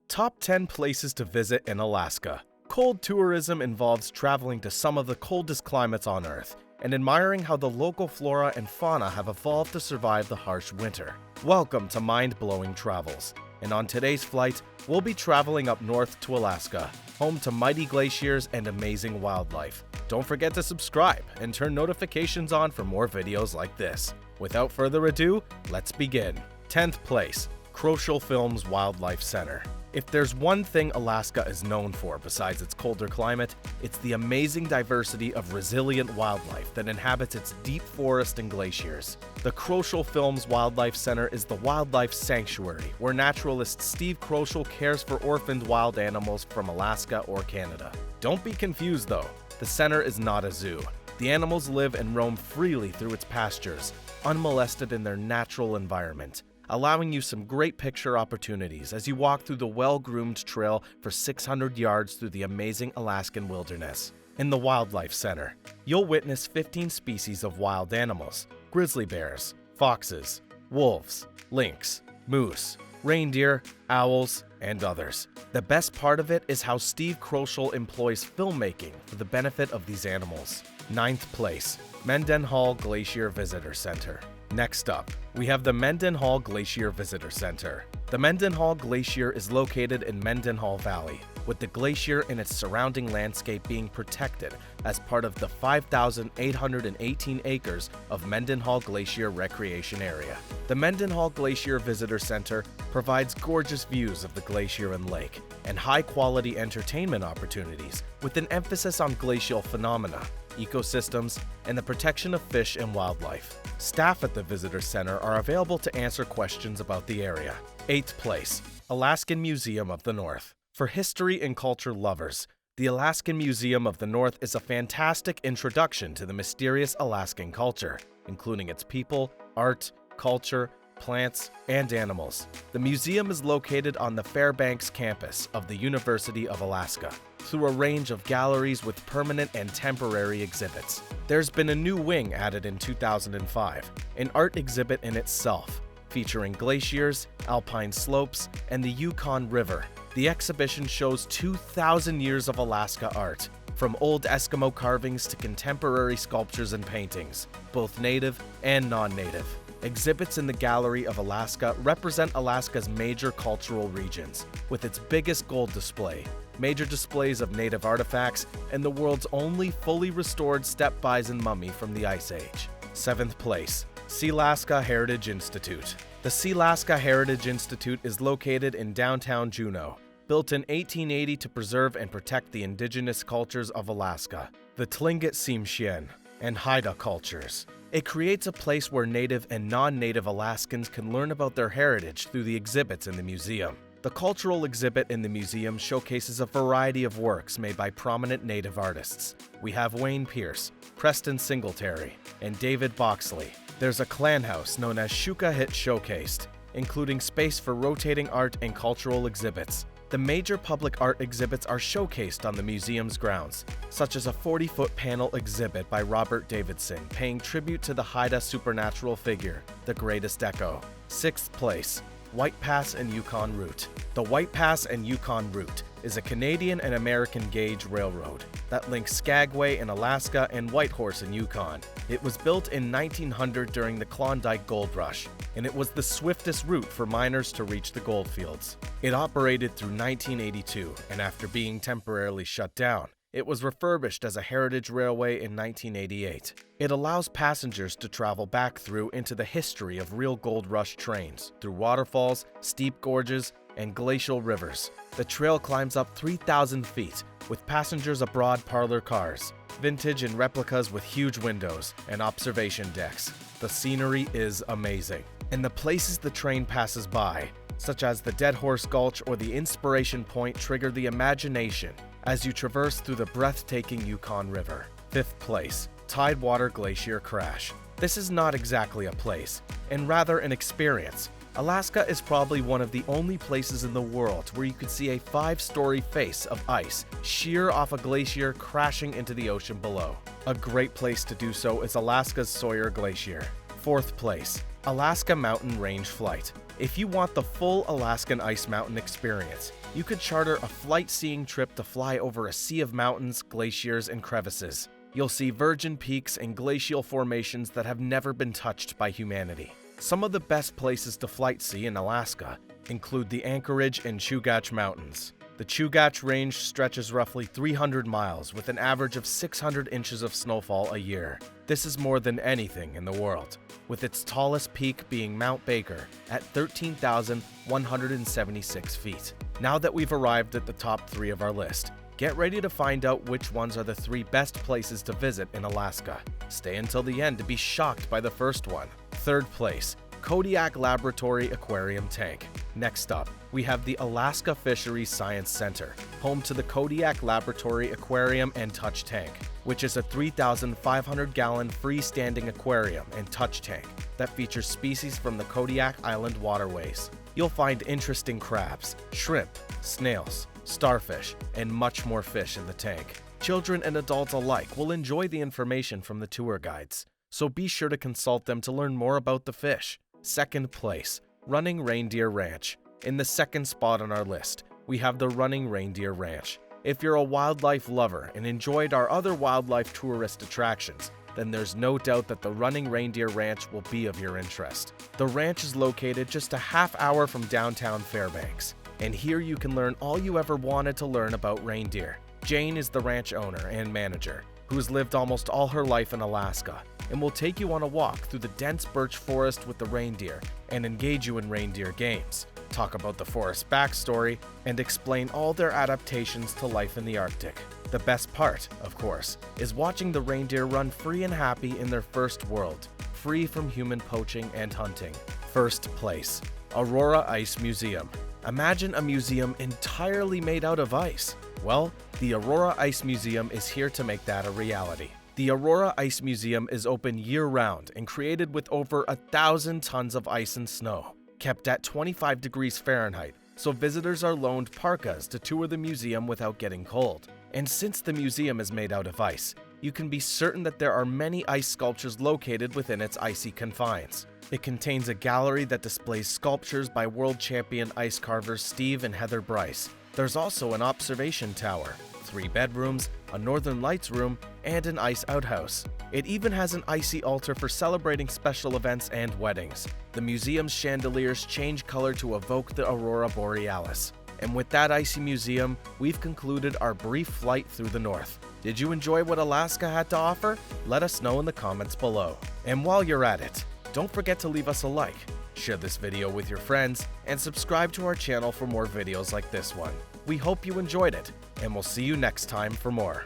Top 10 places to visit in Alaska. Cold tourism involves traveling to some of the coldest climates on Earth and admiring how the local flora and fauna have evolved to survive the harsh winter. Welcome to Mind-Blowing Travels, and on today's flight, we'll be traveling up north to Alaska, home to mighty glaciers and amazing wildlife. Don't forget to subscribe and turn notifications on for more videos like this. Without further ado, let's begin. 10th place, Kroschel Films Wildlife Center. If there's one thing Alaska is known for besides its colder climate, it's the amazing diversity of resilient wildlife that inhabits its deep forest and glaciers. The Kroschel Films Wildlife Center is the wildlife sanctuary where naturalist Steve Kroschel cares for orphaned wild animals from Alaska or Canada. Don't be confused though, the center is not a zoo. The animals live and roam freely through its pastures, unmolested in their natural environment, allowing you some great picture opportunities as you walk through the well-groomed trail for 600 yards through the amazing Alaskan wilderness. In the Wildlife Center, you'll witness 15 species of wild animals: grizzly bears, foxes, wolves, lynx, moose, reindeer, owls, and others. The best part of it is how Steve Kroschel employs filmmaking for the benefit of these animals. 9th place, Mendenhall Glacier Visitor Center. Next up, we have the Mendenhall Glacier Visitor Center. The Mendenhall Glacier is located in Mendenhall Valley, with the glacier and its surrounding landscape being protected as part of the 5,818 acres of Mendenhall Glacier Recreation Area. The Mendenhall Glacier Visitor Center provides gorgeous views of the glacier and lake, and high-quality entertainment opportunities with an emphasis on glacial phenomena, ecosystems, and the protection of fish and wildlife. Staff at the Visitor Center are available to answer questions about the area. 8th place, Alaskan Museum of the North. For history and culture lovers, the Alaskan Museum of the North is a fantastic introduction to the mysterious Alaskan culture, including its people, art, culture, plants, and animals. The museum is located on the Fairbanks campus of the University of Alaska, through a range of galleries with permanent and temporary exhibits. There's been a new wing added in 2005, an art exhibit in itself, featuring glaciers, alpine slopes, and the Yukon River. The exhibition shows 2,000 years of Alaska art, from old Eskimo carvings to contemporary sculptures and paintings, both native and non-native. Exhibits in the Gallery of Alaska represent Alaska's major cultural regions, with its biggest gold display, major displays of native artifacts, and the world's only fully restored steppe bison mummy from the Ice Age. 7th place, Sealaska Heritage Institute. The Sealaska Heritage Institute is located in downtown Juneau, built in 1880 to preserve and protect the indigenous cultures of Alaska, the Tlingit Tsimshian and Haida cultures. It creates a place where native and non-native Alaskans can learn about their heritage through the exhibits in the museum. The cultural exhibit in the museum showcases a variety of works made by prominent native artists. We have Wayne Pierce, Preston Singletary, and David Boxley. There's a clan house known as Shuka Hit Showcased, including space for rotating art and cultural exhibits. The major public art exhibits are showcased on the museum's grounds, such as a 40-foot panel exhibit by Robert Davidson paying tribute to the Haida supernatural figure, the Greatest Echo. 6th place, White Pass and Yukon Route. The White Pass and Yukon Route is a Canadian and American gauge railroad that links Skagway in Alaska and Whitehorse in Yukon. It was built in 1900 during the Klondike Gold Rush, and it was the swiftest route for miners to reach the goldfields. It operated through 1982, and after being temporarily shut down, it was refurbished as a heritage railway in 1988. It allows passengers to travel back through into the history of real gold rush trains, through waterfalls, steep gorges, and glacial rivers. The trail climbs up 3,000 feet, with passengers aboard parlor cars, vintage and replicas with huge windows, and observation decks. The scenery is amazing, and the places the train passes by, such as the Dead Horse Gulch or the Inspiration Point, trigger the imagination as you traverse through the breathtaking Yukon River. 5th place, TideWater Glacier Crash. This is not exactly a place, and rather an experience. Alaska is probably one of the only places in the world where you could see a 5-story face of ice sheer off a glacier crashing into the ocean below. A great place to do so is Alaska's Sawyer Glacier. 4th place, Alaska Mountain Range Flight. If you want the full Alaskan Ice Mountain experience, You could charter a flight-seeing trip to fly over a sea of mountains, glaciers, and crevices. You'll see virgin peaks and glacial formations that have never been touched by humanity. Some of the best places to flight see in Alaska include the Anchorage and Chugach Mountains. The Chugach Range stretches roughly 300 miles with an average of 600 inches of snowfall a year. This is more than anything in the world, with its tallest peak being Mount Baker at 13,176 feet. Now that we've arrived at the top 3 of our list, get ready to find out which ones are the 3 best places to visit in Alaska. Stay until the end to be shocked by the first one. 3rd place, Kodiak Laboratory Aquarium Tank. Next up, we have the Alaska Fisheries Science Center, home to the Kodiak Laboratory Aquarium and Touch Tank, which is a 3,500-gallon freestanding aquarium and touch tank that features species from the Kodiak Island waterways. You'll find interesting crabs, shrimp, snails, starfish, and much more fish in the tank. Children and adults alike will enjoy the information from the tour guides, so be sure to consult them to learn more about the fish. 2nd place, Running Reindeer Ranch. In the 2nd spot on our list, we have the Running Reindeer Ranch. If you're a wildlife lover and enjoyed our other wildlife tourist attractions, then there's no doubt that the Running Reindeer Ranch will be of your interest. The ranch is located just a half hour from downtown Fairbanks, and here you can learn all you ever wanted to learn about reindeer. Jane is the ranch owner and manager, who's lived almost all her life in Alaska, and will take you on a walk through the dense birch forest with the reindeer and engage you in reindeer games, talk about the forest's backstory, and explain all their adaptations to life in the Arctic. The best part, of course, is watching the reindeer run free and happy in their first world, free from human poaching and hunting. 1st place, Aurora Ice Museum. Imagine a museum entirely made out of ice. Well, the Aurora Ice Museum is here to make that a reality. The Aurora Ice Museum is open year-round and created with over 1,000 tons of ice and snow, kept at 25 degrees Fahrenheit, so visitors are loaned parkas to tour the museum without getting cold. And since the museum is made out of ice, you can be certain that there are many ice sculptures located within its icy confines. It contains a gallery that displays sculptures by world champion ice carvers Steve and Heather Bryce. There's also an observation tower, 3 bedrooms, a Northern Lights room, and an ice outhouse. It even has an icy altar for celebrating special events and weddings. The museum's chandeliers change color to evoke the Aurora Borealis. And with that icy museum, we've concluded our brief flight through the north. Did you enjoy what Alaska had to offer? Let us know in the comments below. And while you're at it, don't forget to leave us a like, share this video with your friends, and subscribe to our channel for more videos like this one. We hope you enjoyed it, and we'll see you next time for more.